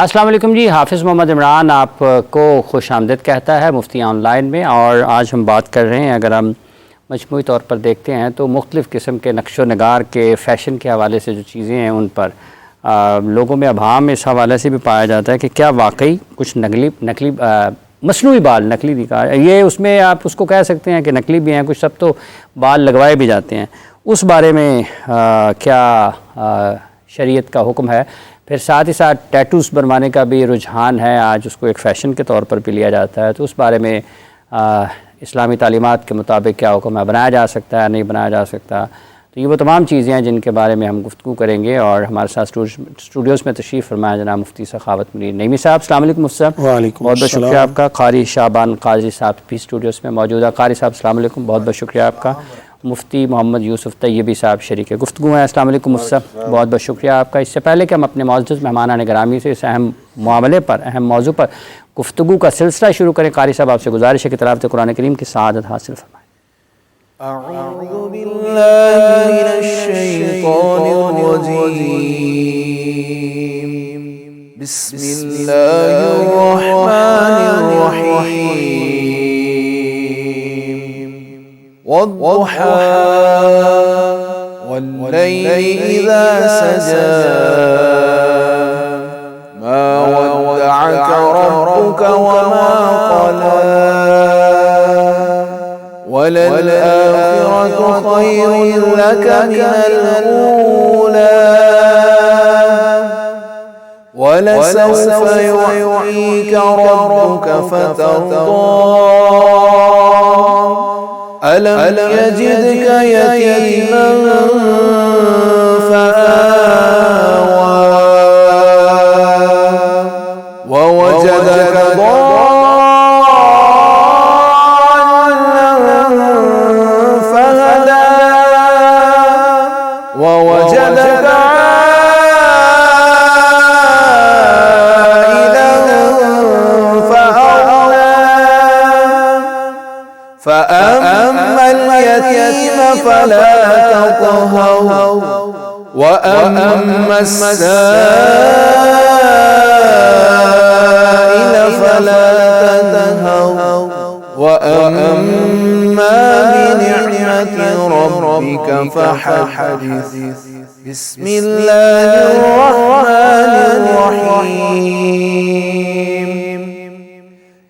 السلام علیکم جی، حافظ محمد عمران آپ کو خوش آمدید کہتا ہے مفتی آن لائن میں. اور آج ہم بات کر رہے ہیں، اگر ہم مجموعی طور پر دیکھتے ہیں تو مختلف قسم کے نقش و نگار کے فیشن کے حوالے سے جو چیزیں ہیں ان پر لوگوں میں ابہام اس حوالے سے بھی پایا جاتا ہے کہ کیا واقعی کچھ نقلی مصنوعی بال، نقلی بھی کہا یہ اس میں آپ اس کو کہہ سکتے ہیں کہ نقلی بھی ہیں، کچھ سب تو بال لگوائے بھی جاتے ہیں. اس بارے میں کیا شریعت کا حکم ہے؟ پھر ساتھ ہی ساتھ ٹیٹوز بنوانے کا بھی رجحان ہے، آج اس کو ایک فیشن کے طور پر بھی لیا جاتا ہے، تو اس بارے میں اسلامی تعلیمات کے مطابق کیا حکم ہے؟ بنایا جا سکتا ہے، نہیں بنایا جا سکتا؟ تو یہ وہ تمام چیزیں ہیں جن کے بارے میں ہم گفتگو کریں گے. اور ہمارے ساتھ اسٹوڈیوز میں تشریف فرمایا جناب مفتی سخاوت منیر نعیمی صاحب. السلام علیکم مفتی صاحب. وعلیکم بہت بہت شکریہ آپ کا. قاری شعبان قاضی صاحب بھی اسٹوڈیوز میں موجود ہے. قاری صاحب السلام علیکم، بہت بہت شکریہ آپ کا. مفتی محمد یوسف طیبی صاحب شریک گفتگو ہیں. السلام علیکم مفتی صاحب، بہت بہت شکریہ آپ کا. اس سے پہلے کہ ہم اپنے معزز مہمانان گرامی سے اس اہم معاملے پر، اہم موضوع پر گفتگو کا سلسلہ شروع کریں، قاری صاحب آپ سے گزارش ہے کہ تلاوت قرآن کریم کی سعادت حاصل فرمائیں. اعوذ باللہ من الشیطان الرجیم، بسم اللہ الرحمن الرحیم. والضحى والليل إذا سجى ما ودعك ربك وما قلى وللآخرة خير لك من الأولى ولسوف يعطيك ربك فترضى ألم يجدك يتيما فآوى ووجدك ضالا فهدى ووجدك عائلا فأغنى فأما اليتيم فلا تقهر وأما السائل فلا تنهر وأما بنعمة ربك فحدث. بسم الله الرحمن الرحيم.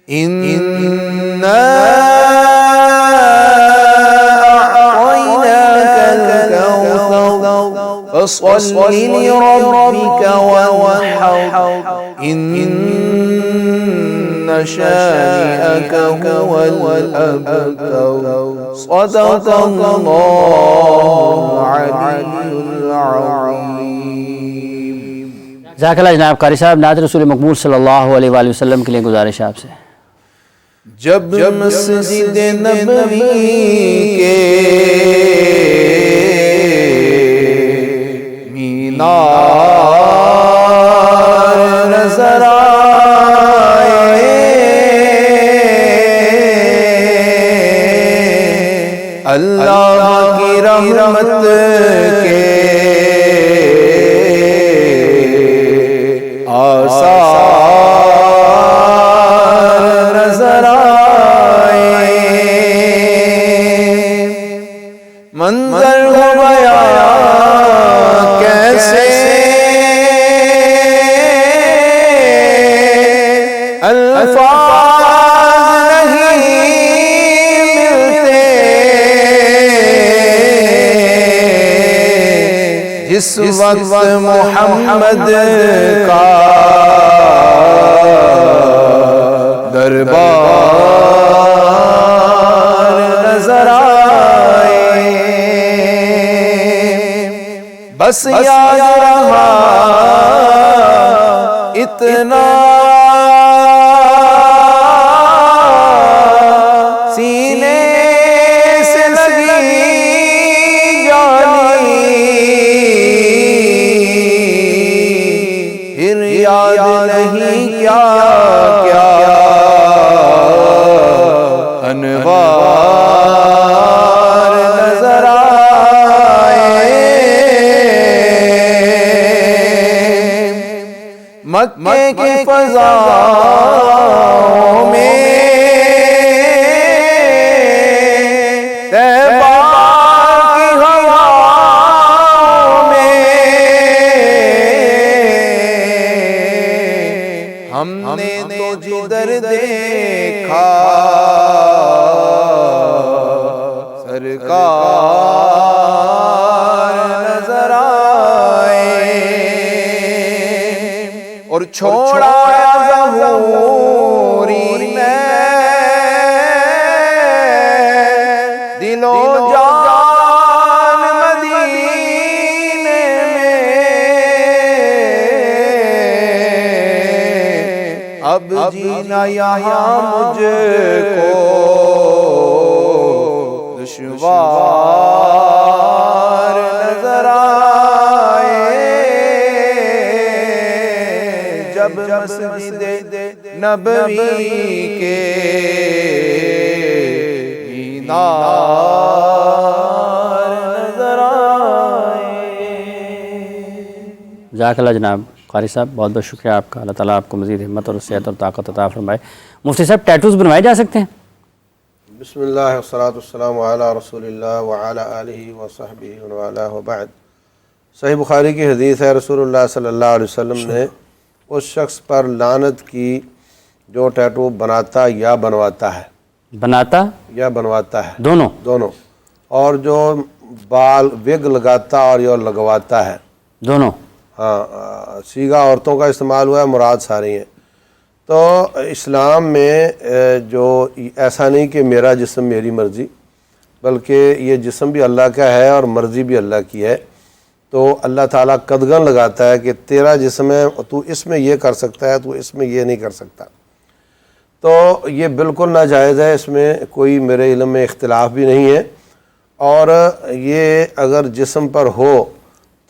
إنا فصل لربك وانحر إن شانئك هو الأبتر. صدق الله العلي العظيم. جزاک اللہ جناب قاری صاحب. نعت رسول مقبول صلی اللہ علیہ وآلہ وسلم کے لیے گزارش آپ سے. جب مسجد نبوی کے مینار نظر آئے اللہ کی رحمت کے آثار نظر آئے منظر ہو گیا کیسے الفاظ نہیں ملتے جس وقت محمد کا دربار نظر آئے. بس یاد رہا اتنا سینے سے لگی جانی پھر یاد نہیں کیا کیا انوار نظر آئے. مکے کی فضاؤں میں طیبہ کی ہواؤں میں ہم نے تو جدھر دیکھا سرکار نظر آئے اور چھوڑا ظہوری نے دل و جان مدینے میں اب جینا یہاں مجھ کو دشوار نظر آئے جب مسجد نبوی کے مینار نظر آئے۔ جزاک اللہ جناب قاری صاحب، بہت بہت شکریہ آپ کا، اللہ تعالیٰ آپ کو مزید ہمت اور صحت اور طاقت عطا فرمائے۔ مفتی صاحب، ٹیٹوز بنوائے جا سکتے ہیں؟ بسم اللہ والصلاة والسلام علی رسول اللہ وعلی آلہ وصحبہ ومن والہ وبعد۔ صحیح بخاری کی حدیث ہے، رسول اللہ صلی اللہ علیہ وسلم نے اس شخص پر لعنت کی جو ٹیٹو بناتا یا بنواتا ہے، بناتا یا بنواتا ہے، دونوں اور جو بال وگ لگاتا اور یا لگواتا ہے، دونوں، ہاں سیگا عورتوں کا استعمال ہوا ہے، مراد ساری ہیں۔ تو اسلام میں جو ایسا نہیں کہ میرا جسم میری مرضی، بلکہ یہ جسم بھی اللہ کا ہے اور مرضی بھی اللہ کی ہے۔ تو اللہ تعالیٰ قدغن لگاتا ہے کہ تیرا جسم ہے، تو اس میں یہ کر سکتا ہے، تو اس میں یہ نہیں کر سکتا۔ تو یہ بالکل ناجائز ہے، اس میں کوئی میرے علم میں اختلاف بھی نہیں ہے، اور یہ اگر جسم پر ہو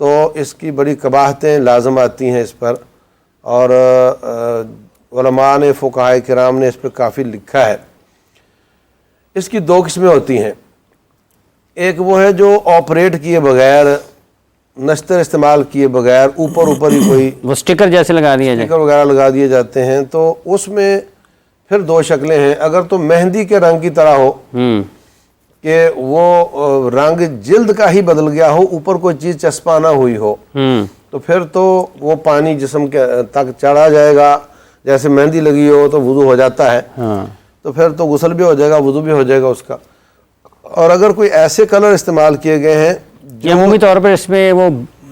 تو اس کی بڑی قباحتیں لازم آتی ہیں اس پر، اور علماء نے، فقہائے کرام نے اس پہ کافی لکھا ہے۔ اس کی دو قسمیں ہوتی ہیں، ایک وہ ہے جو آپریٹ کیے بغیر، نشتر استعمال کیے بغیر اوپر ہی کوئی وہ سٹیکر جیسے لگا دیا جائے، سٹیکر وغیرہ لگا دیے جاتے ہیں۔ تو اس میں پھر دو شکلیں ہیں، اگر تو مہندی کے رنگ کی طرح ہو کہ وہ رنگ جلد کا ہی بدل گیا ہو، اوپر کوئی چیز چسپاں نہ ہوئی ہو، تو پھر تو وہ پانی جسم کے تک چڑھا جائے گا، جیسے مہندی لگی ہو تو وضو ہو جاتا ہے، تو پھر تو غسل بھی ہو جائے گا، وضو بھی ہو جائے گا اس کا۔ اور اگر کوئی ایسے کلر استعمال کیے گئے ہیں یہ عمومی طور پر اس میں وہ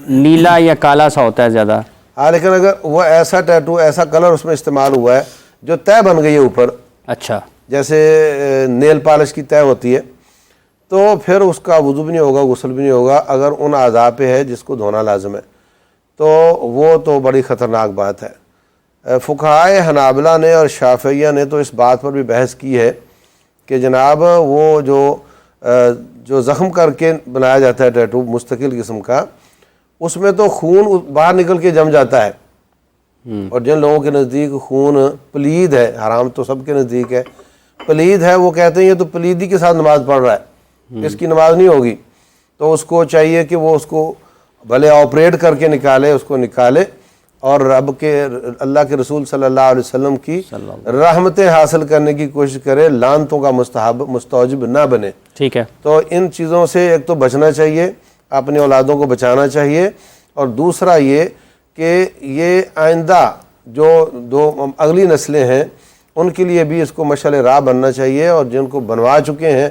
نیلا یا کالا سا ہوتا ہے زیادہ، ہاں، لیکن اگر وہ ایسا ٹیٹو، ایسا کلر اس میں استعمال ہوا ہے جو طے بن گئی ہے اوپر، اچھا، جیسے نیل پالش کی طے ہوتی ہے، تو پھر اس کا وضو بھی نہیں ہوگا، غسل بھی نہیں ہوگا، اگر ان اعضاء پہ ہے جس کو دھونا لازم ہے، تو وہ تو بڑی خطرناک بات ہے۔ فقہائے حنابلہ نے اور شافعیہ نے تو اس بات پر بھی بحث کی ہے کہ جناب وہ جو زخم کر کے بنایا جاتا ہے ٹیٹو مستقل قسم کا، اس میں تو خون باہر نکل کے جم جاتا ہے، اور جن لوگوں کے نزدیک خون پلید ہے، حرام تو سب کے نزدیک ہے، پلید ہے، وہ کہتے ہیں یہ تو پلیدی کے ساتھ نماز پڑھ رہا ہے، اس کی نماز نہیں ہوگی۔ تو اس کو چاہیے کہ وہ اس کو بھلے آپریٹ کر کے نکالے، اس کو نکالے، اور رب کے، اللہ کے رسول صلی اللہ علیہ وسلم کی رحمتیں حاصل کرنے کی کوشش کرے، لعنتوں کا مستوجب نہ بنے۔ ٹھیک ہے، تو ان چیزوں سے ایک تو بچنا چاہیے، اپنی اولادوں کو بچانا چاہیے، اور دوسرا یہ کہ یہ آئندہ جو اگلی نسلیں ہیں ان کے لیے بھی اس کو مشعل راہ بننا چاہیے، اور جن کو بنوا چکے ہیں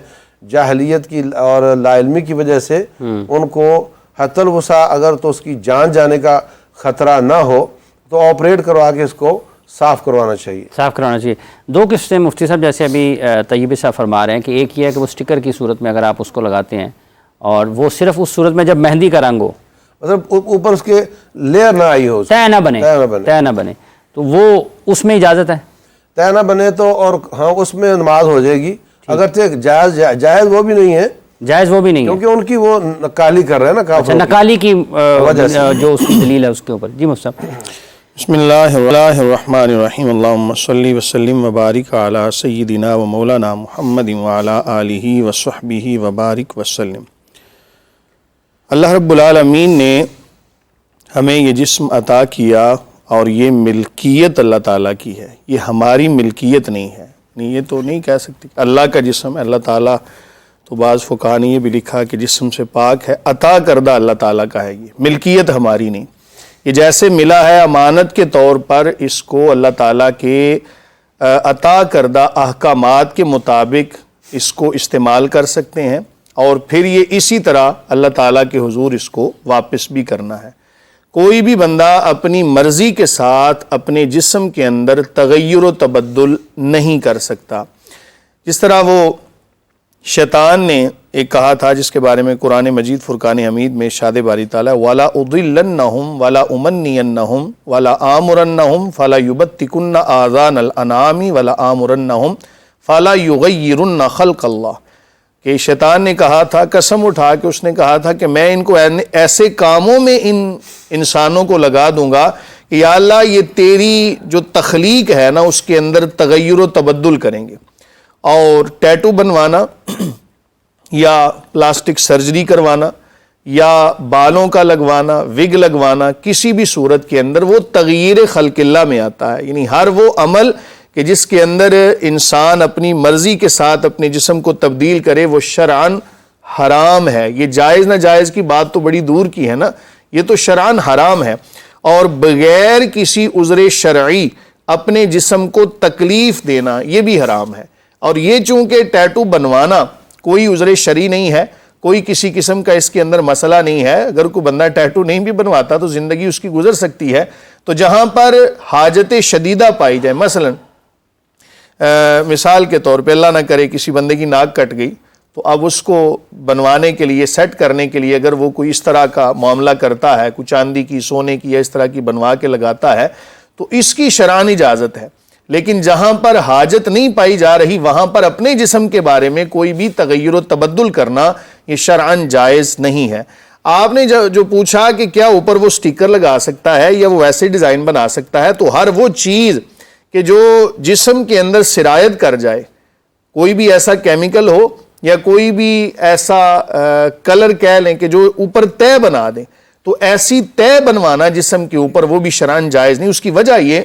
جاہلیت کی اور لا علمی کی وجہ سے، ان کو حتی الوسع اگر تو اس کی جان جانے کا خطرہ نہ ہو تو آپریٹ کروا کے اس کو صاف کروانا چاہیے۔ دو قسطیں مفتی صاحب، جیسے ابھی طیبی صاحب فرما رہے ہیں کہ ایک یہ ہے کہ وہ سٹیکر کی صورت میں اگر آپ اس کو لگاتے ہیں، اور وہ صرف اس صورت میں جب مہندی کا رنگ ہو، مطلب اوپر اس کے لیئر نہ آئی ہو، طے نہ بنے، تو وہ اس میں اجازت ہے؟ طے نہ بنے تو، اور ہاں اس میں نماز ہو جائے گی، اگر جائز وہ بھی نہیں ہے، کیونکہ ان کی وہ نقالی کر رہے ہیں نا، اچھا، نقالی کی جو اس کی دلیل ہے اس کے اوپر۔ جی مفتی صاحب۔ بسم اللہ الرحمن الرحیم، اللہم صلی وسلم وبارک علی سیدنا و مولانا محمد وعلی آلہ وصحبہ وبارک وسلم۔ اللہ رب العالمین نے ہمیں یہ جسم عطا کیا اور یہ ملکیت اللہ تعالیٰ کی ہے، یہ ہماری ملکیت نہیں ہے. نہیں، یہ تو نہیں کہہ سکتی اللہ کا جسم ہے. اللہ تعالیٰ تو بعض فقہا نے یہ بھی لکھا کہ جسم سے پاک ہے، عطا کردہ اللہ تعالیٰ کا ہے، یہ ملکیت ہماری نہیں. یہ جیسے ملا ہے امانت کے طور پر، اس کو اللہ تعالیٰ کے عطا کردہ احکامات کے مطابق اس کو استعمال کر سکتے ہیں، اور پھر یہ اسی طرح اللہ تعالیٰ کے حضور اس کو واپس بھی کرنا ہے. کوئی بھی بندہ اپنی مرضی کے ساتھ اپنے جسم کے اندر تغیر و تبدل نہیں کر سکتا. جس طرح وہ شیطان نے ایک کہا تھا، جس کے بارے میں قرآن مجید فرقان حمید میں ارشاد باری تعالیٰ وَلَا أُضِلَّنَّهُمْ وَلَا أُمَنِّيَنَّهُمْ وَلَا آمُرَنَّهُمْ فَلَا يُبَتِّكُنَّ آذَانَ الْأَنْعَامِ وَلَا آمُرَنَّهُمْ فَلَا يُغَيِّرُنَّ خَلْقَ اللَّهِ. کہ شیطان نے کہا تھا، قسم اٹھا کے اس نے کہا تھا کہ میں ان کو ایسے کاموں میں ان انسانوں کو لگا دوں گا کہ یا اللہ یہ تیری جو تخلیق ہے نا اس کے اندر تغیر و تبدل کریں گے. اور ٹیٹو بنوانا یا پلاسٹک سرجری کروانا یا بالوں کا لگوانا، وگ لگوانا، کسی بھی صورت کے اندر وہ تغیر خلق اللہ میں آتا ہے. یعنی ہر وہ عمل کہ جس کے اندر انسان اپنی مرضی کے ساتھ اپنے جسم کو تبدیل کرے وہ شرعاً حرام ہے. یہ جائز نہ جائز کی بات تو بڑی دور کی ہے نا، یہ تو شرعاً حرام ہے. اور بغیر کسی عذر شرعی اپنے جسم کو تکلیف دینا یہ بھی حرام ہے. اور یہ چونکہ ٹیٹو بنوانا کوئی عذر شرعی نہیں ہے، کوئی کسی قسم کا اس کے اندر مسئلہ نہیں ہے. اگر کوئی بندہ ٹیٹو نہیں بھی بنواتا تو زندگی اس کی گزر سکتی ہے. تو جہاں پر حاجت شدیدہ پائی جائے، مثلا مثال کے طور پہ اللہ نہ کرے کسی بندے کی ناک کٹ گئی، تو اب اس کو بنوانے کے لیے، سیٹ کرنے کے لیے اگر وہ کوئی اس طرح کا معاملہ کرتا ہے، کوئی چاندی کی، سونے کی یا اس طرح کی بنوا کے لگاتا ہے، تو اس کی شرعاً اجازت ہے. لیکن جہاں پر حاجت نہیں پائی جا رہی وہاں پر اپنے جسم کے بارے میں کوئی بھی تغیر و تبدل کرنا یہ شرعاً جائز نہیں ہے. آپ نے جو پوچھا کہ کیا اوپر وہ سٹیکر لگا سکتا ہے یا وہ ویسے ڈیزائن بنا سکتا ہے، تو ہر وہ چیز کہ جو جسم کے اندر سرایت کر جائے، کوئی بھی ایسا کیمیکل ہو یا کوئی بھی ایسا کلر کہہ لیں کہ جو اوپر طے بنا دیں، تو ایسی طے بنوانا جسم کے اوپر وہ بھی شرعاً جائز نہیں. اس کی وجہ یہ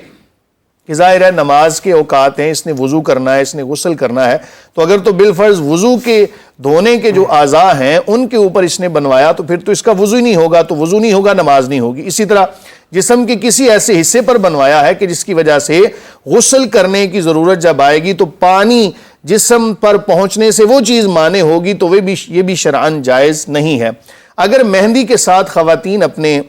کہ ظاہر ہے نماز کے اوقات ہیں، اس نے وضو کرنا ہے، اس نے غسل کرنا ہے، تو اگر تو بالفرض وضو کے دھونے کے جو اعضاء ہیں ان کے اوپر اس نے بنوایا تو پھر تو اس کا وضو ہی نہیں ہوگا، تو وضو نہیں ہوگا، نماز نہیں ہوگی. اسی طرح جسم کے کسی ایسے حصے پر بنوایا ہے کہ جس کی وجہ سے غسل کرنے کی ضرورت جب آئے گی تو پانی جسم پر پہنچنے سے وہ چیز مانع ہوگی، تو یہ بھی شرعاً جائز نہیں ہے. اگر مہندی کے ساتھ خواتین اپنے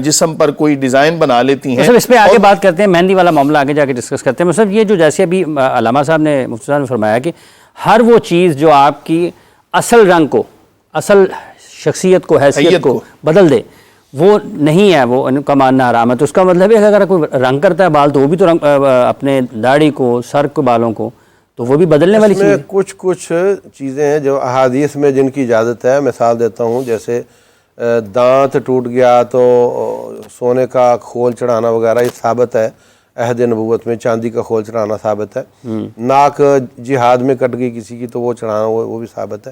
جسم پر کوئی ڈیزائن بنا لیتی ہیں، اس پہ آگے بات کرتے ہیں، مہندی والا معاملہ آگے جا کے ڈسکس کرتے ہیں. مطلب یہ جو جیسے ابھی علامہ صاحب نے، مفتی صاحب نے فرمایا کہ ہر وہ چیز جو آپ کی اصل رنگ کو، اصل شخصیت کو، حیثیت کو بدل دے، وہ نہیں ہے، وہ ان کا ماننا حرام ہے. تو اس کا مطلب ہے کہ اگر کوئی رنگ کرتا ہے بال تو وہ بھی تو رنگ اپنے داڑھی کو، سر کو، بالوں کو، تو وہ بھی بدلنے والی چیز ہے. کچھ چیزیں ہیں جو احادیث میں جن کی اجازت ہے. مثال دیتا ہوں، جیسے دانت ٹوٹ گیا تو سونے کا کھول چڑھانا وغیرہ یہ ثابت ہے عہد نبوت میں، چاندی کا کھول چڑھانا ثابت ہے. ناک جہاد میں کٹ گئی کسی کی تو وہ چڑھانا وہ بھی ثابت ہے.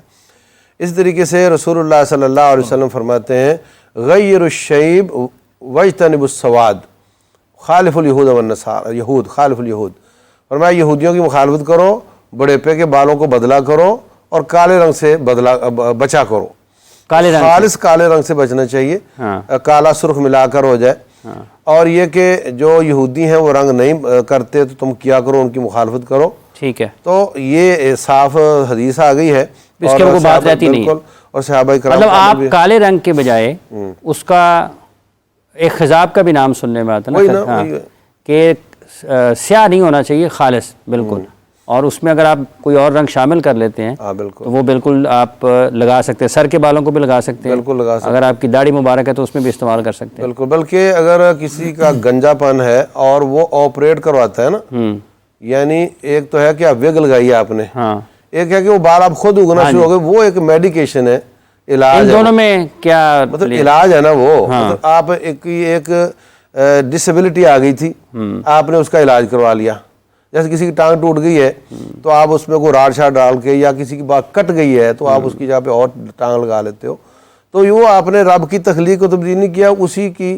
اس طریقے سے رسول اللہ صلی اللہ علیہ وسلم فرماتے ہیں غیر الشیب واجتنب السواد خالف الیہود والنصارى، یہود خالف الیہود. فرمایا یہودیوں کی مخالفت کرو، بڑھیپے کے بالوں کو بدلا کرو اور کالے رنگ سے بچا کرو. خالص کالے رنگ سے بچنا چاہیے، کالا سرخ ملا کر ہو جائے. اور یہ کہ جو یہودی ہیں وہ رنگ نہیں کرتے تو تم کیا کرو، ان کی مخالفت کرو. ٹھیک ہے، تو یہ صاف حدیث آ گئی ہے، اس کے کوئی بات رہتی نہیں. اور صحابہ کرام مطلب آپ کالے رنگ کے بجائے اس کا ایک خضاب کا بھی نام سننے میں آتا ہے نا کہ سیاہ نہیں ہونا چاہیے، خالص بالکل. اور اس میں اگر آپ کوئی اور رنگ شامل کر لیتے ہیں تو وہ بالکل آپ لگا سکتے ہیں. سر کے بالوں کو بھی لگا سکتے ہیں، بالکل لگا سکتے ہیں. اگر آپ کی داڑھی مبارک ہے تو اس میں بھی استعمال کر سکتے ہیں. بالکل. بلکہ اگر کسی کا گنجا پن ہے اور وہ آپریٹ کرواتا ہے نا، یعنی ایک تو ہے کہ آپ وگ لگائیے آپ نے، ایک ہے کہ وہ بال آپ خود اگنا شروع ہو گئے، وہ ایک میڈیکیشن ہے، علاج. ان دونوں میں کیا مطلب علاج ہے نا وہ. آپ ایک ڈسیبلٹی آ گئی تھی، آپ نے اس کا علاج کروا لیا. جیسے کسی کی ٹانگ ٹوٹ گئی ہے تو آپ اس میں کوئی راڑ شاڑ ڈال کے، یا کسی کی بات کٹ گئی ہے تو آپ اس کی جگہ پہ اور ٹانگ لگا لیتے ہو. تو یہ آپ نے رب کی تخلیق کو تبدیل نہیں کیا، اسی کی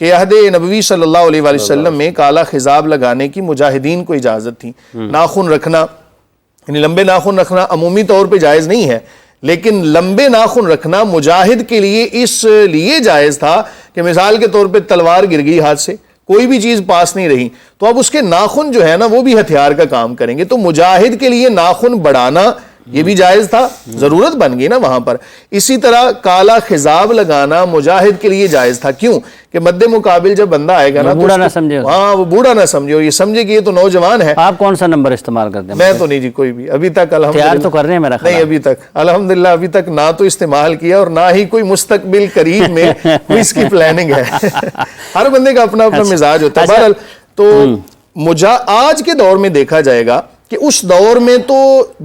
کہ عہد نبوی صلی اللہ علیہ وآلہ وسلم میں کالا خضاب لگانے کی مجاہدین کو اجازت تھی. ناخن رکھنا یعنی لمبے ناخن رکھنا عمومی طور پہ جائز نہیں ہے، لیکن لمبے ناخن رکھنا مجاہد کے لیے اس لیے جائز تھا کہ مثال کے طور پہ تلوار گر گئی ہاتھ سے، کوئی بھی چیز پاس نہیں رہی، تو اب اس کے ناخن جو ہے نا وہ بھی ہتھیار کا کام کریں گے، تو مجاہد کے لیے ناخن بڑھانا یہ بھی جائز تھا، ضرورت بن گئی نا وہاں پر. اسی طرح کالا خضاب لگانا مجاہد کے لیے جائز تھا. کیوں کہ مد مقابل جب بندہ آئے گا نا بوڑھا نہ سمجھے، ہاں وہ بوڑھا نہ سمجھے، یہ سمجھے کہ یہ تو نوجوان ہے. آپ کون سا نمبر استعمال کرتے ہیں؟ میں تو نہیں جی کوئی بھی ابھی تک تیار تو کر رہے ہیں میرا خیال. نہیں ابھی تک الحمدللہ ابھی تک نہ تو استعمال کیا اور نہ ہی کوئی مستقبل قریب میں کوئی اس کی پلاننگ ہے. ہر بندے کا اپنا اپنا مزاج ہوتا ہے. بہرحال تو آج کے دور میں دیکھا جائے گا کہ اس دور میں تو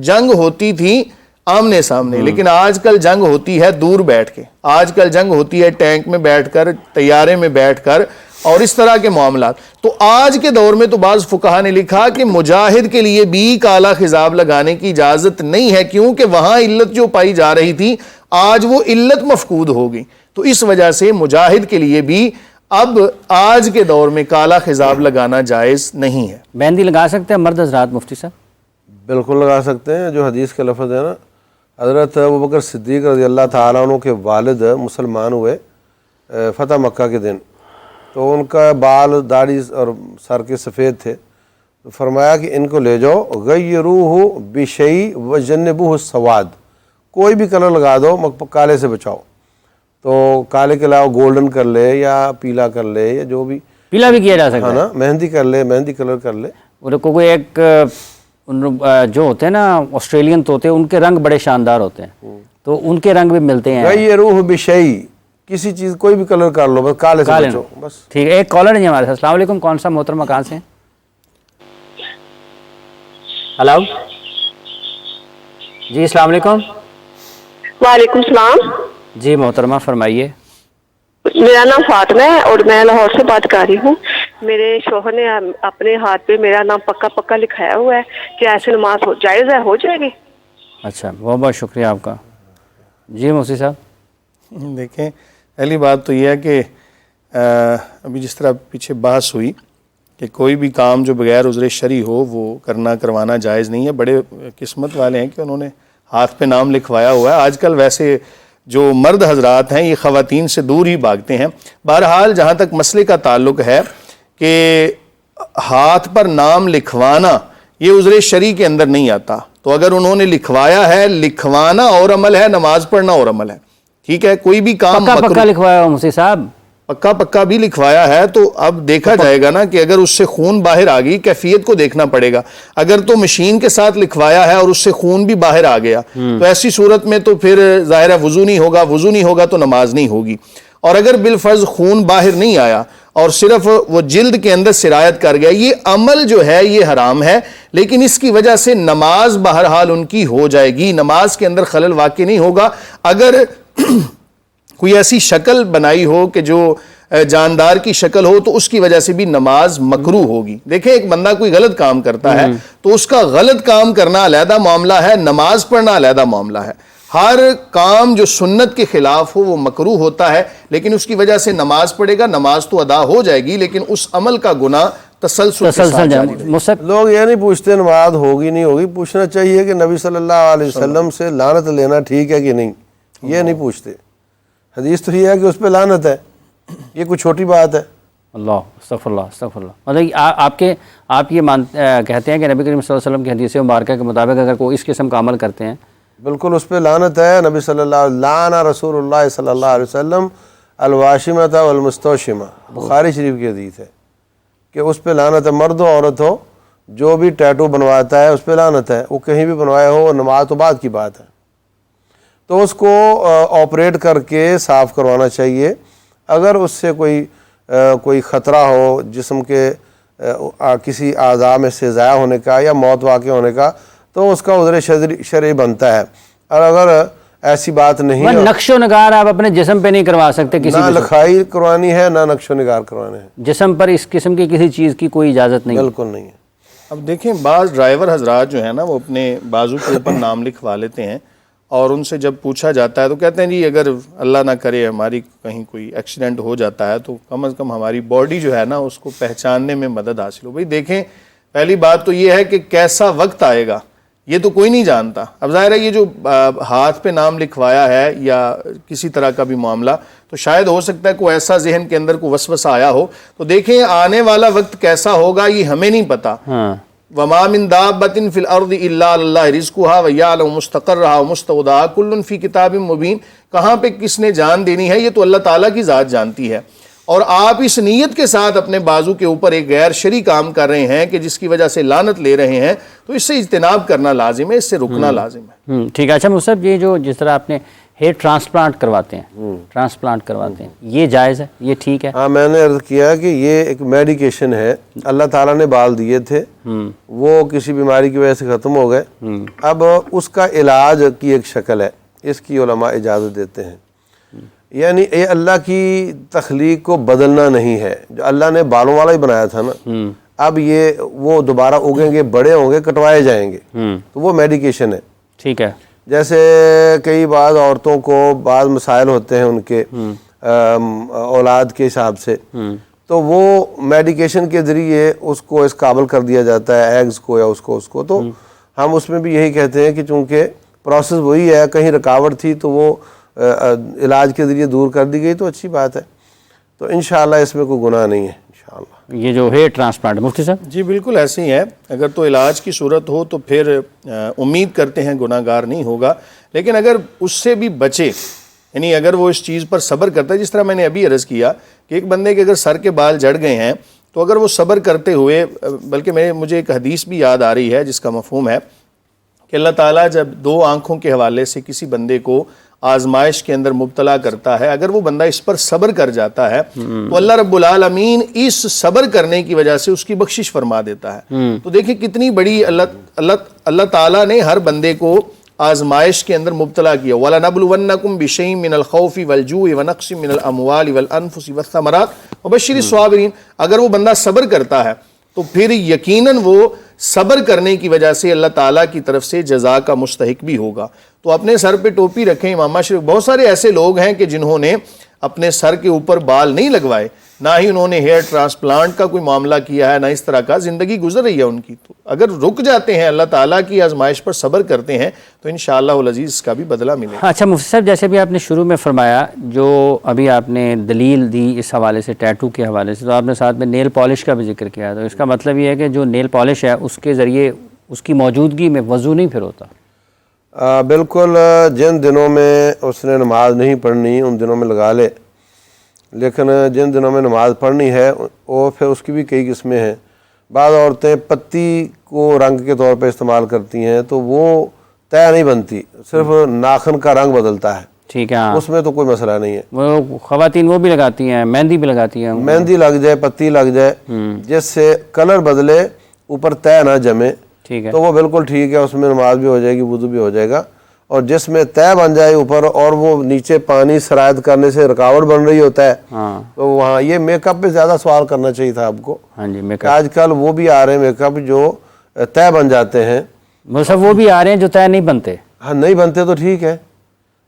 جنگ ہوتی تھی آمنے سامنے، لیکن آج کل جنگ ہوتی ہے دور بیٹھ کے، آج کل جنگ ہوتی ہے ٹینک میں بیٹھ کر، طیارے میں بیٹھ کر اور اس طرح کے معاملات. تو آج کے دور میں تو بعض فقہا نے لکھا کہ مجاہد کے لیے بھی کالا خضاب لگانے کی اجازت نہیں ہے، کیونکہ وہاں علت جو پائی جا رہی تھی آج وہ علت مفقود ہو گئی. تو اس وجہ سے مجاہد کے لیے بھی اب آج کے دور میں کالا خضاب لگانا جائز نہیں ہے. مہندی لگا سکتے ہیں مرد حضرات مفتی صاحب؟ بالکل لگا سکتے ہیں. جو حدیث کے لفظ ہے نا، حضرت ابوبکر صدیق رضی اللہ تعالیٰ عنہ کے والد مسلمان ہوئے فتح مکہ کے دن، تو ان کا بال داڑھی اور سر کے سفید تھے، تو فرمایا کہ ان کو لے جاؤ غیروہ بشیء وجنبوہ السواد، کوئی بھی کلر لگا دو کالے سے بچاؤ. تو کالے کے علاوہ گولڈن کر لے یا پیلا کر لے یا جو بھی، پیلا بھی کیا جا سکتا ہے ہے نا، مہندی کر لے، مہندی کلر کر لے. اور کوئی ایک جو ہوتے ہیں نا آسٹریلین طوطے، ان کے رنگ بڑے شاندار ہوتے ہیں، تو ان کے رنگ بھی ملتے ہیں. غیروہ بشیء، کسی چیز کوئی بھی کلر کر لو، بس کالے سے بچو بس. ٹھیک ہے. ایک کالر ہے ہمارے ساتھ. السلام علیکم. کون سا محترمہ، کہاں سے ہیں؟ ہلو جی السلام علیکم. وعلیکم السلام. جی محترمہ فرمائیے. میرا نام فاطمہ ہے اور میں لاہور سے بات کر رہی ہوں. میرے شوہر نے اپنے ہاتھ پہ میرا نام پکا پکا لکھایا ہوا ہے، کہ ایسے نماز جائز ہے، ہو جائے گی؟ اچھا بہت بہت شکریہ آپ کا. جی مفتی صاحب. دیکھیں پہلی بات تو یہ ہے کہ ابھی جس طرح پیچھے بحث ہوئی کہ کوئی بھی کام جو بغیر عذر شرعی ہو وہ کروانا جائز نہیں ہے. بڑے قسمت والے ہیں کہ انہوں نے ہاتھ پہ نام لکھوایا ہوا ہے. آج کل ویسے جو مرد حضرات ہیں یہ خواتین سے دور ہی بھاگتے ہیں. بہرحال جہاں تک مسئلے کا تعلق ہے کہ ہاتھ پر نام لکھوانا یہ عذر شرعی کے اندر نہیں آتا، تو اگر انہوں نے لکھوایا ہے، لکھوانا اور عمل ہے، نماز پڑھنا اور عمل ہے. ٹھیک ہے، کوئی بھی کام پکا لکھوایا ہو مفتی صاحب؟ پکا بھی لکھوایا ہے، تو اب دیکھا جائے گا نا کہ اگر اس سے خون باہر آ گئی، کیفیت کو دیکھنا پڑے گا. اگر تو مشین کے ساتھ لکھوایا ہے اور اس سے خون بھی باہر آ گیا تو ایسی صورت میں تو پھر ظاہر ہے وضو نہیں ہوگا تو نماز نہیں ہوگی. اور اگر بالفرض خون باہر نہیں آیا اور صرف وہ جلد کے اندر سرایت کر گیا، یہ عمل جو ہے یہ حرام ہے، لیکن اس کی وجہ سے نماز بہرحال ان کی ہو جائے گی، نماز کے اندر خلل واقع نہیں ہوگا. اگر کوئی ایسی شکل بنائی ہو کہ جو جاندار کی شکل ہو تو اس کی وجہ سے بھی نماز مکروہ ہوگی. دیکھیں ایک بندہ کوئی غلط کام کرتا ہے تو اس کا غلط کام کرنا علیحدہ معاملہ ہے، نماز پڑھنا علیحدہ معاملہ ہے. ہر کام جو سنت کے خلاف ہو وہ مکروہ ہوتا ہے، لیکن اس کی وجہ سے نماز پڑھے گا، نماز تو ادا ہو جائے گی، لیکن اس عمل کا گناہ تسلسل کے ساتھ جاری رہے گا. لوگ یہ نہیں پوچھتے نماز ہوگی نہیں ہوگی، پوچھنا چاہیے کہ نبی صلی اللہ علیہ وسلم سے لعنت لینا ٹھیک ہے کہ نہیں، یہ نہیں پوچھتے. حدیث تو یہ ہے کہ اس پہ لعنت ہے، یہ کوئی چھوٹی بات ہے. اللہ استغفر اللہ استغفر اللہ. مطلب آپ یہ کہتے ہیں کہ نبی کریم صلی اللہ علیہ وسلم کی حدیث مبارکہ کے مطابق اگر کوئی اس قسم کا عمل کرتے ہیں بالکل اس پہ لعنت ہے. نبی صلی اللہ علیہ وسلم لعن رسول اللہ صلی اللہ علیہ وسلم الواشمۃ والمستوشمہ، بخاری شریف کی حدیث ہے کہ اس پہ لعنت ہے. مرد ہو عورت ہو، جو بھی ٹیٹو بنواتا ہے اس پہ لعنت ہے، وہ کہیں بھی بنوایا ہو، نماز تو بعد کی بات ہے. تو اس کو آپریٹ کر کے صاف کروانا چاہیے. اگر اس سے کوئی خطرہ ہو جسم کے کسی اعضاء میں سے ضائع ہونے کا یا موت واقع ہونے کا تو اس کا عذر شرعی بنتا ہے. اور اگر ایسی بات نہیں ہے، نقش و نگار آپ اپنے جسم پہ نہیں کروا سکتے، کسی نہ لکھائی کروانی ہے نہ نقش و نگار کروانے ہیں، جسم پر اس قسم کی کسی چیز کی کوئی اجازت نہیں. بالکل نہیں ہے. اب دیکھیں بعض ڈرائیور حضرات جو ہیں نا وہ اپنے بازو کے اوپر نام لکھوا لیتے ہیں اور ان سے جب پوچھا جاتا ہے تو کہتے ہیں جی اگر اللہ نہ کرے ہماری کہیں کوئی ایکسیڈنٹ ہو جاتا ہے تو کم از کم ہماری باڈی جو ہے نا اس کو پہچاننے میں مدد حاصل ہو. بھئی دیکھیں پہلی بات تو یہ ہے کہ کیسا وقت آئے گا یہ تو کوئی نہیں جانتا. اب ظاہر ہے یہ جو ہاتھ پہ نام لکھوایا ہے یا کسی طرح کا بھی معاملہ تو شاید ہو سکتا ہے کوئی ایسا ذہن کے اندر کوئی وسوسہ آیا ہو. تو دیکھیں آنے والا وقت کیسا ہوگا یہ ہمیں نہیں پتا. وَمَا مِن دَابَّةٍ فِي الْأَرْضِ إِلَّا عَلَى اللَّهِ رِزْقُهَا وَيَعْلَمُ مُسْتَقَرَّهَا وَمُسْتَوْدَعَهَا كُلٌّ فِي كِتَابٍ مُبِينٍ. کہاں پہ کس نے جان دینی ہے یہ تو اللہ تعالیٰ کی ذات جانتی ہے. اور آپ اس نیت کے ساتھ اپنے بازو کے اوپر ایک غیر شرعی کام کر رہے ہیں کہ جس کی وجہ سے لعنت لے رہے ہیں تو اس سے اجتناب کرنا لازم ہے, اس سے رکنا لازم ہے. ٹھیک ہے. اچھا مصعب یہ جو جس طرح آپ نے ہیئر ٹرانسپلانٹ کرواتے ہیں یہ جائز ہے, یہ ٹھیک ہے؟ ہاں میں نے عرض کیا کہ یہ ایک میڈیکیشن ہے. اللہ تعالیٰ نے بال دیے تھے وہ کسی بیماری کی وجہ سے ختم ہو گئے. اب اس کا علاج کی ایک شکل ہے, اس کی علماء اجازت دیتے ہیں. یعنی یہ اللہ کی تخلیق کو بدلنا نہیں ہے. جو اللہ نے بالوں والا ہی بنایا تھا نا, اب یہ وہ دوبارہ اگیں گے, بڑے ہوں گے, کٹوائے جائیں گے, تو وہ میڈیکیشن ہے. ٹھیک ہے. جیسے کئی بعض عورتوں کو بعض مسائل ہوتے ہیں ان کے اولاد کے حساب سے, تو وہ میڈیکیشن کے ذریعے اس کو اس قابل کر دیا جاتا ہے, ایگز کو یا اس کو. تو ہم اس میں بھی یہی کہتے ہیں کہ چونکہ پروسیس وہی ہے, کہیں رکاوٹ تھی تو وہ علاج کے ذریعے دور کر دی گئی تو اچھی بات ہے. تو انشاءاللہ اس میں کوئی گناہ نہیں ہے انشاءاللہ. یہ جو ہیئر ٹرانسپلانٹ مفتی صاحب جی بالکل ایسے ہی ہے. اگر تو علاج کی صورت ہو تو پھر امید کرتے ہیں گناہ گار نہیں ہوگا. لیکن اگر اس سے بھی بچے, یعنی اگر وہ اس چیز پر صبر کرتا ہے, جس طرح میں نے ابھی عرض کیا کہ ایک بندے کے اگر سر کے بال جڑ گئے ہیں تو اگر وہ صبر کرتے ہوئے, بلکہ مجھے ایک حدیث بھی یاد آ رہی ہے جس کا مفہوم ہے کہ اللہ تعالیٰ جب دو آنکھوں کے حوالے سے کسی بندے کو آزمائش کے اندر مبتلا کرتا ہے, اگر وہ بندہ اس پر صبر کر جاتا ہے تو اللہ رب العالمین اس صبر کرنے کی وجہ سے اس کی بخشش فرما دیتا ہے. تو دیکھیں کتنی بڑی اللہ تعالیٰ نے ہر بندے کو آزمائش کے اندر مبتلا کیا. وَلَنَبْلُوَنَّكُمْ بِشَيْءٍ مِّنَ الْخَوْفِ وَالْجُوعِ وَنَقْصٍ مِّنَ الْأَمْوَالِ وَالْأَنفُسِ وَالثَّمَرَاتِ وَبَشِّرِ الصَّابِرِينَ. اگر وہ بندہ صبر کرتا ہے تو پھر یقیناً وہ صبر کرنے کی وجہ سے اللہ تعالیٰ کی طرف سے جزا کا مستحق بھی ہوگا. تو اپنے سر پہ ٹوپی رکھیں. امام شریف بہت سارے ایسے لوگ ہیں کہ جنہوں نے اپنے سر کے اوپر بال نہیں لگوائے, نہ ہی انہوں نے ہیئر ٹرانسپلانٹ کا کوئی معاملہ کیا ہے, نہ اس طرح کا, زندگی گزر رہی ہے ان کی. تو اگر رک جاتے ہیں, اللہ تعالیٰ کی آزمائش پر صبر کرتے ہیں تو انشاءاللہ العزیز اس کا بھی بدلہ ملے گا. اچھا مفتی صاحب جیسے بھی آپ نے شروع میں فرمایا, جو ابھی آپ نے دلیل دی اس حوالے سے ٹیٹو کے حوالے سے, تو آپ نے ساتھ میں نیل پالش کا بھی ذکر کیا. تو اس کا مطلب یہ ہے کہ جو نیل پالش ہے اس کے ذریعے اس کی موجودگی میں وضو نہیں پھر ہوتا؟ بالکل. جن دنوں میں اس نے نماز نہیں پڑھنی ان دنوں میں لگا لے, لیکن جن دنوں میں نماز پڑھنی ہے وہ پھر اس کی بھی کئی قسمیں ہیں. بعض عورتیں پتی کو رنگ کے طور پہ استعمال کرتی ہیں تو وہ طے نہیں بنتی, صرف ناخن کا رنگ بدلتا ہے. ٹھیک ہے, اس میں تو کوئی مسئلہ نہیں ہے. وہ خواتین وہ بھی لگاتی ہیں, مہندی بھی لگاتی ہیں. مہندی لگ جائے, پتی لگ جائے, جس سے کلر بدلے اوپر طے نہ جمے, ٹھیک ہے, تو وہ بالکل ٹھیک ہے, اس میں نماز بھی ہو جائے گی, وضو بھی ہو جائے گا. اور جس میں طے بن جائے اوپر اور وہ نیچے پانی سرایت کرنے سے رکاوٹ بن رہی ہوتا ہے, تو وہاں یہ میک اپ پہ زیادہ سوال کرنا چاہیے تھا آپ کو. ہاں جی, میک آج کل وہ بھی آ رہے ہیں میک اپ جو طے بن جاتے ہیں. مطلب وہ بھی آ رہے ہیں جو طے نہیں بنتے. ہاں نہیں بنتے تو ٹھیک ہے,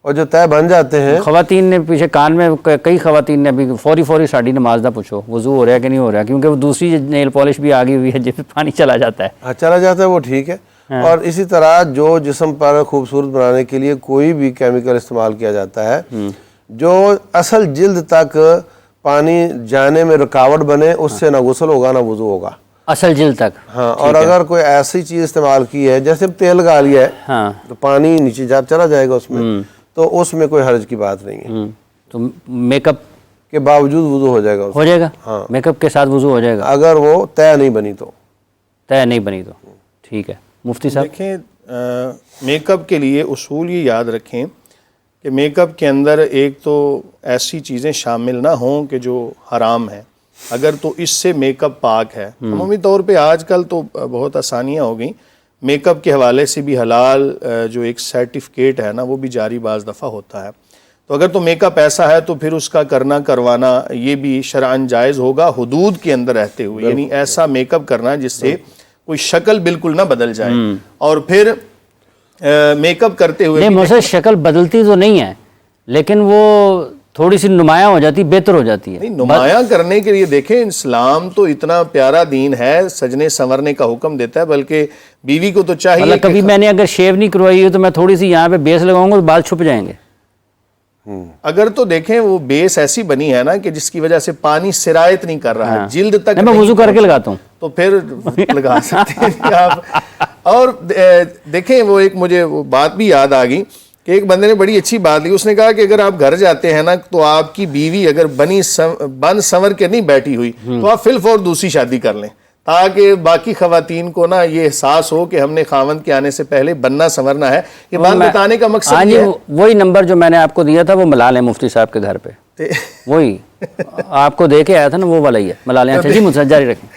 اور جو طے بن جاتے ہیں. خواتین نے پیچھے کان میں کئی خواتین نے ابھی فوری ساڑی نماز نہ پوچھو وضو ہو رہا ہے کہ نہیں ہو رہا, کیونکہ وہ دوسری نیل پالش بھی آگی ہوئی ہے جس میں پانی چلا جاتا ہے. ہاں چلا جاتا ہے, وہ ٹھیک ہے. اور اسی طرح جو جسم پر خوبصورت بنانے کے لیے کوئی بھی کیمیکل استعمال کیا جاتا ہے جو اصل جلد تک پانی جانے میں رکاوٹ بنے, اس سے نہ غسل ہوگا نہ وضو ہوگا, اصل جلد تک. ہاں, اور اگر کوئی ایسی چیز استعمال کی ہے جیسے تیل لگا لیا ہے تو پانی نیچے چلا جائے گا اس میں, تو اس میں کوئی حرج کی بات نہیں ہے. تو میک اپ کے باوجود وضو ہو جائے گا, ہو جائے گا. ہاں, میک اپ کے ساتھ وضو ہو جائے گا اگر وہ طے نہیں بنی تو. طے نہیں بنی تو ٹھیک ہے. مفتی صاحب دیکھیں, میک اپ کے لیے اصول یہ یاد رکھیں کہ میک اپ کے اندر ایک تو ایسی چیزیں شامل نہ ہوں کہ جو حرام ہیں, اگر تو اس سے میک اپ پاک ہے. عمومی طور پہ آج کل تو بہت آسانیاں ہو گئیں, میک اپ کے حوالے سے بھی حلال جو ایک سرٹیفکیٹ ہے نا وہ بھی جاری بعض دفعہ ہوتا ہے. تو اگر تو میک اپ ایسا ہے تو پھر اس کا کروانا یہ بھی شرعاً جائز ہوگا, حدود کے اندر رہتے ہوئے, یعنی ایسا میک اپ کرنا جس سے کوئی شکل بالکل نہ بدل جائے. اور پھر میک اپ کرتے ہوئے نہیں مجھے شکل بدلتی تو نہیں ہے لیکن وہ تھوڑی سی نمایاں ہو جاتی، بہتر ہو جاتی ہے. نہیں، نمایاں کرنے کے لیے دیکھیں اسلام تو اتنا پیارا دین ہے، سجنے سنورنے کا حکم دیتا ہے، بلکہ بیوی کو تو چاہیے مطلب کبھی میں نے اگر شیو نہیں کروائی ہے تو میں تھوڑی سی یہاں پہ بیس لگاؤں گا تو بال چھپ جائیں گے. اگر تو دیکھیں وہ بیس ایسی بنی ہے نا کہ جس کی وجہ سے پانی سرایت نہیں کر رہا ہے، جلد تک میں وضو کر کے لگاتا ہوں تو پھر لگا سکتے ہیں آپ. اور دیکھیں وہ ایک مجھے وہ بات بھی یاد آ گئی کہ ایک بندے نے بڑی اچھی بات لی. اس نے کہا کہ اگر آپ گھر جاتے ہیں نا تو آپ کی بیوی اگر بن سنور کے نہیں بیٹھی ہوئی تو آپ فی الفور دوسری شادی کر لیں، تاکہ باقی خواتین کو نا یہ احساس ہو کہ ہم نے خاوند کے آنے سے پہلے بننا سنورنا ہے. یہ بات بتانے کا مقصد یہ ہے. وہی نمبر جو میں نے آپ کو دیا تھا وہ ملا لیں مفتی صاحب کے گھر پہ، وہی آپ کو دے کے آیا تھا نا وہ والا ہی ہے، ملا لیں. اچھا جی مجھ سے جاری رکھیں.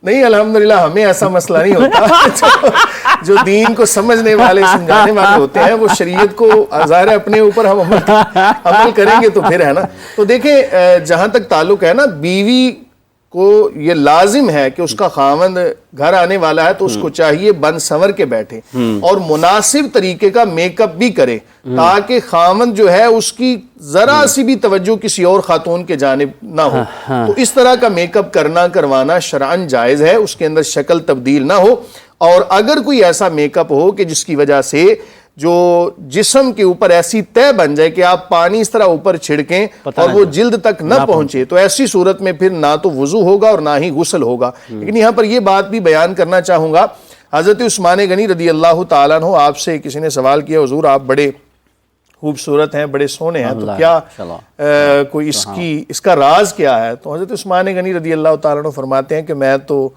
نہیں الحمدللہ ہمیں ایسا مسئلہ نہیں ہوتا. جو دین کو سمجھنے والے سمجھانے والے ہوتے ہیں وہ شریعت کو ظاہر ہے اپنے اوپر ہم عمل کریں گے تو پھر ہے نا. تو دیکھیں جہاں تک تعلق ہے نا بیوی کو یہ لازم ہے کہ اس کا خاوند گھر آنے والا ہے تو اس کو چاہیے بن سنور کے بیٹھے اور مناسب طریقے کا میک اپ بھی کرے تاکہ خاوند جو ہے اس کی ذرا سی بھی توجہ کسی اور خاتون کے جانب نہ ہو. تو اس طرح کا میک اپ کروانا شرعاً جائز ہے، اس کے اندر شکل تبدیل نہ ہو. اور اگر کوئی ایسا میک اپ ہو کہ جس کی وجہ سے جو جسم کے اوپر ایسی طے بن جائے کہ آپ پانی اس طرح اوپر چھڑکیں اور وہ جلد تک نہ پہنچے، تو ایسی صورت میں پھر نہ تو وضو ہوگا اور نہ ہی غسل ہوگا. لیکن یہاں پر یہ بات بھی بیان کرنا چاہوں گا، حضرت عثمان غنی رضی اللہ تعالیٰ عنہ آپ سے کسی نے سوال کیا حضور آپ بڑے خوبصورت ہیں، بڑے سونے ہیں، تو کیا کوئی اس کا راز کیا ہے؟ تو حضرت عثمان غنی رضی اللہ تعالیٰ عنہ فرماتے ہیں کہ میں تو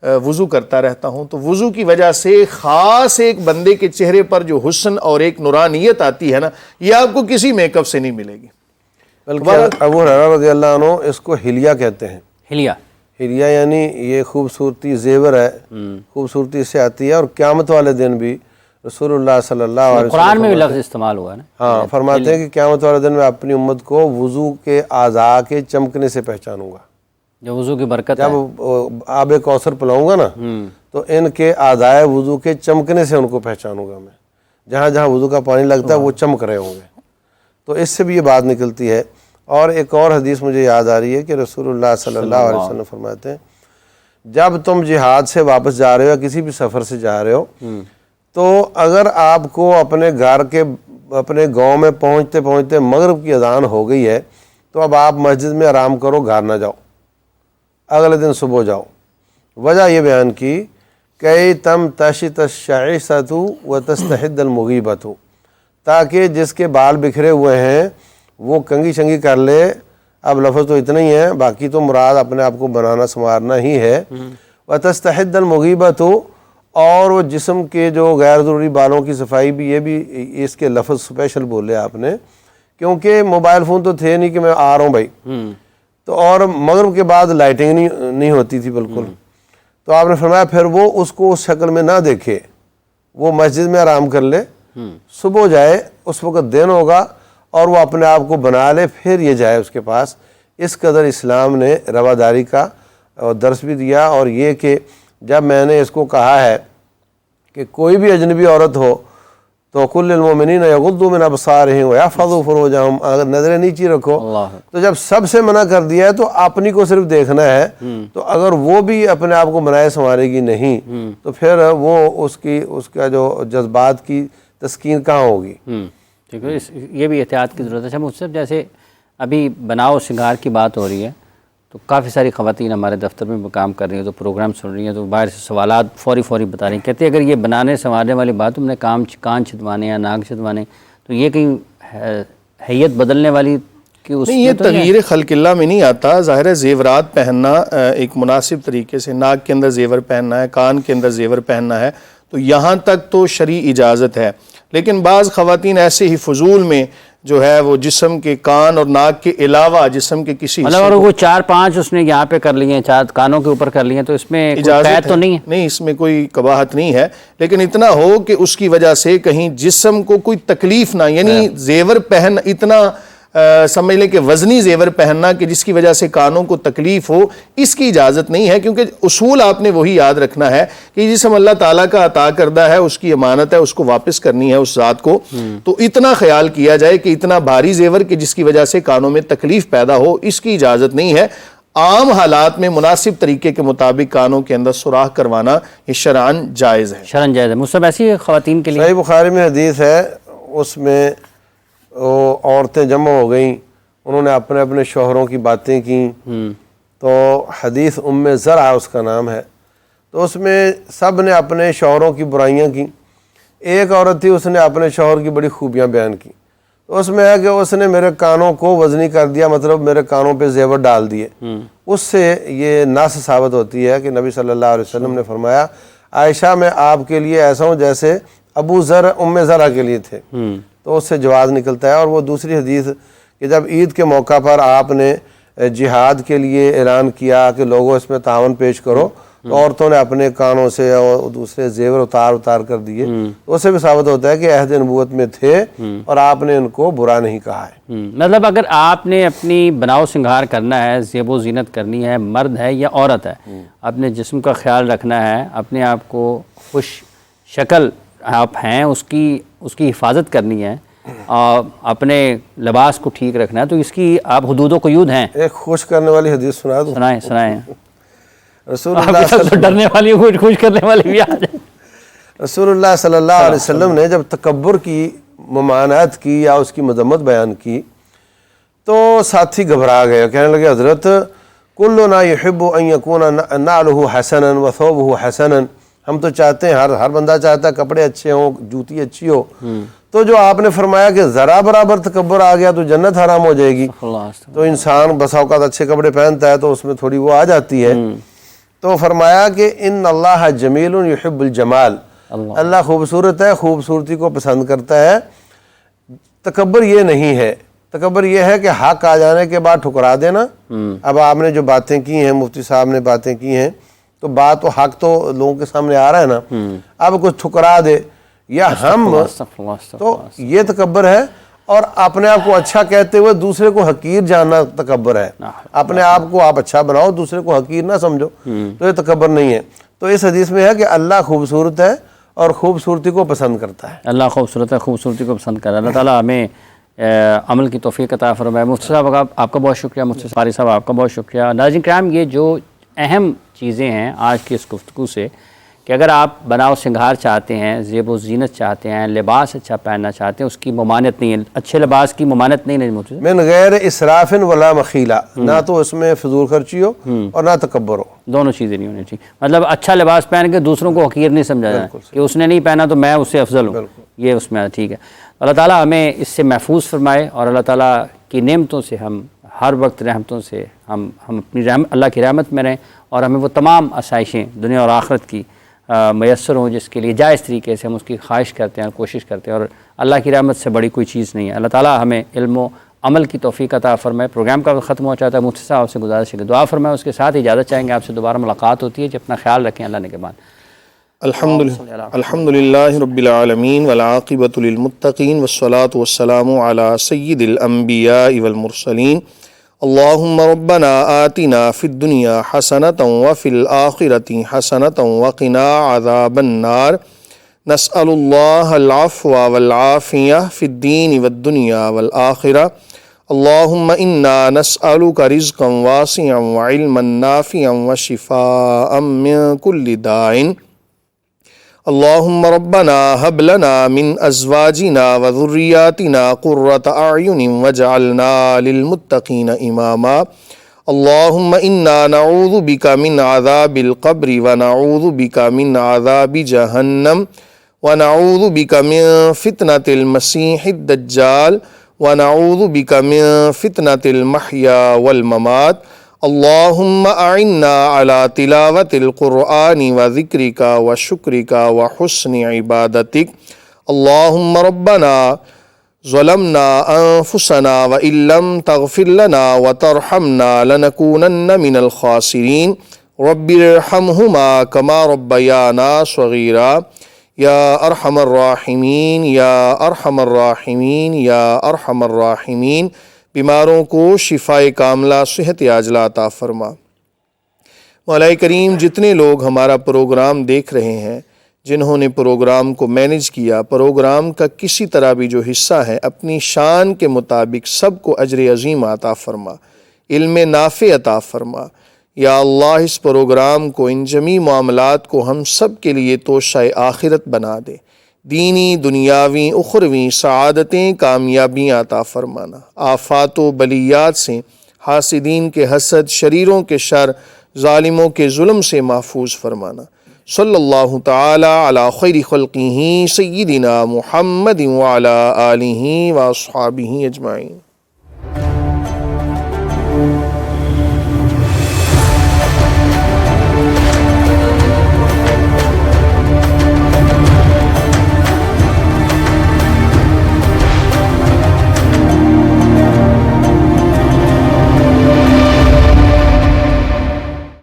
وضو کرتا رہتا ہوں، تو وضو کی وجہ سے خاص ایک بندے کے چہرے پر جو حسن اور ایک نورانیت آتی ہے نا، یہ آپ کو کسی میک اپ سے نہیں ملے گی. بلکہ ابو ہریرہ رضی اللہ عنہ اس کو حلیہ کہتے ہیں. حلیہ یعنی یہ خوبصورتی زیور ہے، خوبصورتی سے آتی ہے. اور قیامت والے دن بھی رسول اللہ صلی اللہ علیہ وسلم قرآن میں بھی لفظ استعمال ہوا ہے نا. ہاں فرماتے ہیں کہ قیامت والے دن میں اپنی امت کو وضو کے اعضاء کے چمکنے سے پہچانوں گا. جو وضو کی برکت ہے، جب آب کوثر پلاؤں گا نا تو ان کے اعضاء وضو کے چمکنے سے ان کو پہچانوں گا. میں جہاں جہاں وضو کا پانی لگتا ہے وہ چمک رہے ہوں گے. تو اس سے بھی یہ بات نکلتی ہے. اور ایک اور حدیث مجھے یاد آ رہی ہے کہ رسول اللہ صلی اللہ علیہ وسلم فرماتے ہیں جب تم جہاد سے واپس جا رہے ہو یا کسی بھی سفر سے جا رہے ہو تو اگر آپ کو اپنے گھر کے اپنے گاؤں میں پہنچتے پہنچتے مغرب کی اذان ہو گئی ہے تو اب آپ مسجد میں آرام کرو، گھر نہ جاؤ، اگلے دن صبح جاؤ. وجہ یہ بیان کی کہ تم تشت الشعثۃ وتستحد المغیبۃ، تاکہ جس کے بال بکھرے ہوئے ہیں وہ کنگھی شنگھی کر لے. اب لفظ تو اتنا ہی ہے، باقی تو مراد اپنے آپ کو بنانا سنوارنا ہی ہے. وتستحد المغیبۃ، اور وہ جسم کے جو غیر ضروری بالوں کی صفائی بھی، یہ بھی اس کے لفظ سپیشل بولے آپ نے، کیونکہ موبائل فون تو تھے نہیں کہ میں آ رہا ہوں بھائی. تو اور مغرب کے بعد لائٹنگ نہیں ہوتی تھی بالکل. تو آپ نے فرمایا پھر وہ اس کو اس شکل میں نہ دیکھے، وہ مسجد میں آرام کر لے، صبح جائے، اس وقت دن ہوگا اور وہ اپنے آپ کو بنا لے، پھر یہ جائے اس کے پاس. اس قدر اسلام نے رواداری کا درس بھی دیا. اور یہ کہ جب میں نے اس کو کہا ہے کہ کوئی بھی اجنبی عورت ہو تو کل المؤمنین یغضوا من ابصارہم ویحفظوا فروجہم، اگر نظریں نیچی رکھو، تو جب سب سے منع کر دیا ہے تو اپنی کو صرف دیکھنا ہے. تو اگر وہ بھی اپنے آپ کو بنائے سنوارے گی نہیں تو پھر وہ اس کا جو جذبات کی تسکین کہاں ہوگی. ٹھیک ہے، یہ بھی احتیاط کی ضرورت ہے. مجھ جیسے ابھی بناؤ سنگار کی بات ہو رہی ہے تو کافی ساری خواتین ہمارے دفتر میں کام کر رہی ہیں، تو پروگرام سن رہی ہیں، تو باہر سے سوالات فوری بتا رہی ہیں. کہتے ہیں اگر یہ بنانے سنوارنے والی بات تم نے کان چھدوانے یا ناک چھدوانے تو یہ کہیں حیت بدلنے والی کہ اس نہیں، یہ تغییر خلق اللہ میں نہیں آتا. ظاہر ہے زیورات پہننا ایک مناسب طریقے سے، ناک کے اندر زیور پہننا ہے، کان کے اندر زیور پہننا ہے، تو یہاں تک تو شرعی اجازت ہے. لیکن بعض خواتین ایسے ہی فضول میں جو ہے وہ جسم کے کان اور ناک کے علاوہ جسم کے کسی مطلب اگر وہ 4-5 اس نے یہاں پہ کر لیے ہیں، 4 کانوں کے اوپر کر لیے ہیں، تو اس میں اجازت تو نہیں ہے؟ نہیں، اس میں کوئی قباحت نہیں ہے. لیکن اتنا ہو کہ اس کی وجہ سے کہیں جسم کو کوئی تکلیف نہ، یعنی زیور پہن اتنا سمجھ لیں کہ وزنی زیور پہننا کہ جس کی وجہ سے کانوں کو تکلیف ہو، اس کی اجازت نہیں ہے، کیونکہ اصول آپ نے وہی یاد رکھنا ہے کہ جسم اللہ تعالیٰ کا عطا کردہ ہے، اس کی امانت ہے، اس کو واپس کرنی ہے اس ذات کو، تو اتنا خیال کیا جائے کہ اتنا بھاری زیور کہ جس کی وجہ سے کانوں میں تکلیف پیدا ہو، اس کی اجازت نہیں ہے۔ عام حالات میں مناسب طریقے کے مطابق کانوں کے اندر سوراخ کروانا یہ شرعاً جائز ہے۔ شرعاً جائز ہے۔ مصطفیٰ ایسی خواتین کے لیے صحیح بخاری میں حدیث ہے، اس میں وہ عورتیں جمع ہو گئیں، انہوں نے اپنے اپنے شوہروں کی باتیں کیں، تو حدیث زرع اس کا نام ہے، تو اس میں سب نے اپنے شوہروں کی برائیاں کیں۔ ایک عورت تھی، اس نے اپنے شوہر کی بڑی خوبیاں بیان کی، تو اس میں ہے کہ اس نے میرے کانوں کو وزنی کر دیا، مطلب میرے کانوں پہ زیور ڈال دیے۔ اس سے یہ نص ثابت ہوتی ہے کہ نبی صلی اللہ علیہ وسلم نے فرمایا عائشہ میں آپ کے لیے ایسا ہوں جیسے ابو ذر زرع کے لیے تھے، تو اس سے جواز نکلتا ہے۔ اور وہ دوسری حدیث کہ جب عید کے موقع پر آپ نے جہاد کے لیے اعلان کیا کہ لوگوں اس میں تعاون پیش کرو، تو عورتوں نے اپنے کانوں سے اور دوسرے زیور اتار کر دیے، تو اس سے بھی ثابت ہوتا ہے کہ عہد نبوت میں تھے اور آپ نے ان کو برا نہیں کہا ہے۔ مطلب اگر آپ نے اپنی بناؤ سنگھار کرنا ہے، زیب و زینت کرنی ہے، مرد ہے یا عورت ہے، اپنے جسم کا خیال رکھنا ہے، اپنے آپ کو خوش شکل آپ ہیں اس کی حفاظت کرنی ہے، اور اپنے لباس کو ٹھیک رکھنا ہے، تو اس کی آپ حدود و قیود ہیں۔ ایک خوش کرنے والی حدیث سنا دوں؟ سنائیں رسول آپ اللہ تو ڈرنے والی خوش کرنے والی بھی آ جائیں۔ رسول اللہ صلی اللہ علیہ وسلم نے جب تکبر کی ممانعت کی یا اس کی مذمت بیان کی تو ساتھی گھبرا گئے، کہنے لگے حضرت کلنا یحب ان یکون نعلہ حسنا وثوبہ حسنا، ہم تو چاہتے ہیں، ہر بندہ چاہتا ہے کپڑے اچھے ہوں، جوتی اچھی ہو، تو جو آپ نے فرمایا کہ ذرا برابر تکبر آ گیا تو جنت حرام ہو جائے گی، تو انسان بسا اوقات اچھے کپڑے پہنتا ہے تو اس میں تھوڑی وہ آ جاتی ہے، تو فرمایا کہ ان اللہ جمیل یحب الجمال، اللہ خوبصورت ہے، خوبصورتی کو پسند کرتا ہے۔ تکبر یہ نہیں ہے، تکبر یہ ہے کہ حق آ جانے کے بعد ٹھکرا دینا۔ اب آپ نے جو باتیں کی ہیں، مفتی صاحب نے باتیں کی ہیں، تو بات و حق تو لوگوں کے سامنے آ رہا ہے نا، اب کچھ ٹھکرا دے یا ہم، تو یہ تکبر ہے۔ اور اپنے آپ کو اچھا کہتے ہوئے دوسرے کو حقیر جاننا تکبر ہے۔ اپنے آپ کو آپ اچھا بناؤ، دوسرے کو حقیر نہ سمجھو، تو یہ تکبر نہیں ہے۔ تو اس حدیث میں ہے کہ اللہ خوبصورت ہے اور خوبصورتی کو پسند کرتا ہے۔ اللہ خوبصورت ہے، خوبصورتی کو پسند کرتا ہے۔ اللہ تعالیٰ ہمیں عمل کی توفیق عطا فرمائے۔ مفتی صاحب آپ کا بہت شکریہ، مفتی فارغ صاحب آپ کا بہت شکریہ۔ ناظرین کرام، یہ جو اہم چیزیں ہیں آج کی اس گفتگو سے، کہ اگر آپ بناؤ سنگھار چاہتے ہیں، زیب و زینت چاہتے ہیں، لباس اچھا پہننا چاہتے ہیں، اس کی ممانعت نہیں ہے، اچھے لباس کی ممانعت نہیں ہے مفتی صاحب، من غیر اسراف ولا مخیلہ، نہ تو اس میں فضول خرچی ہو اور نہ تکبر ہو، دونوں چیزیں نہیں ہونی چاہیے۔ مطلب اچھا لباس پہن کے دوسروں کو حقیر نہیں سمجھا جائے کہ اس نے نہیں پہنا تو میں اس سے افضل ہوں، یہ اس میں ٹھیک ہے۔ اللہ تعالیٰ ہمیں اس سے محفوظ فرمائے، اور اللہ تعالیٰ کی نعمتوں سے ہم ہر وقت رحمتوں سے ہم اپنی اللہ کی رحمت میں رہیں، اور ہمیں وہ تمام آسائشیں دنیا اور آخرت کی میسر ہوں جس کے لیے جائز طریقے سے ہم اس کی خواہش کرتے ہیں اور کوشش کرتے ہیں، اور اللہ کی رحمت سے بڑی کوئی چیز نہیں ہے۔ اللہ تعالیٰ ہمیں علم و عمل کی توفیق عطا فرمائے۔ پروگرام کا وقت ختم ہو چاہتا ہے، مفتی صاحب سے گزارش ہے کہ دعا فرمائے، اس کے ساتھ اجازت چاہیں گے، آپ سے دوبارہ ملاقات ہوتی ہے جی، اپنا خیال رکھیں اللہ نے کے بعد۔ الحمدللہ رب العالمین والعاقبۃ للمتقین والصلاة والسلام علی سید الانبیاء والمرسلین۔ اللہم ربنا آتنا فی الدنیا حسنۃ وفی الآخرۃ حسنۃ وقنا عذاب النار۔ نسأل اللہ العفو والعافیہ فی الدین والدنیا والآخرہ۔ اللہم انا نسألک رزقا واسعا وعلما نافعا وشفاء من کل داء۔ اللہم ربنا ہب لنا من ازواجنا وذریاتنا قرۃ اعین واجعلنا للمتقین اماما۔ اللہم انا نعوذ بک من عذاب القبر ونعوذ بک من عذاب جہنم ونعوذ بک من فتنة المسیح الدجال ونعوذ بک من فتنة المحیا والممات۔ اللہم اعنا علی تلاوت القرآن وذکرک وشکرک وحسن عبادتک۔ اللہم ربنا ظلمنا انفسنا وان لم تغفر لنا وترحمنا لنکونن من الخاسرین۔ رب ارحمہما کما ربیانا صغیرا۔ یا ارحم الراحمین یا ارحم الراحمین یا ارحم الراحمین۔ بیماروں کو شفائے کاملہ صحت عاجلہ عطا فرما۔ مولا کریم جتنے لوگ ہمارا پروگرام دیکھ رہے ہیں، جنہوں نے پروگرام کو مینیج کیا، پروگرام کا کسی طرح بھی جو حصہ ہے، اپنی شان کے مطابق سب کو اجر عظیم عطا فرما، علم نافع عطا فرما۔ یا اللہ اس پروگرام کو، ان جمی معاملات کو ہم سب کے لیے توشہ آخرت بنا دے، دینی دنیاوی اخروی سعادتیں کامیابیاں عطا فرمانا، آفات و بلیات سے، حاسدین کے حسد، شریروں کے شر، ظالموں کے ظلم سے محفوظ فرمانا۔ صلی اللہ تعالی علی خیر خلقہ سیدنا محمد وعلی آلہ واصحابہ اجمعین۔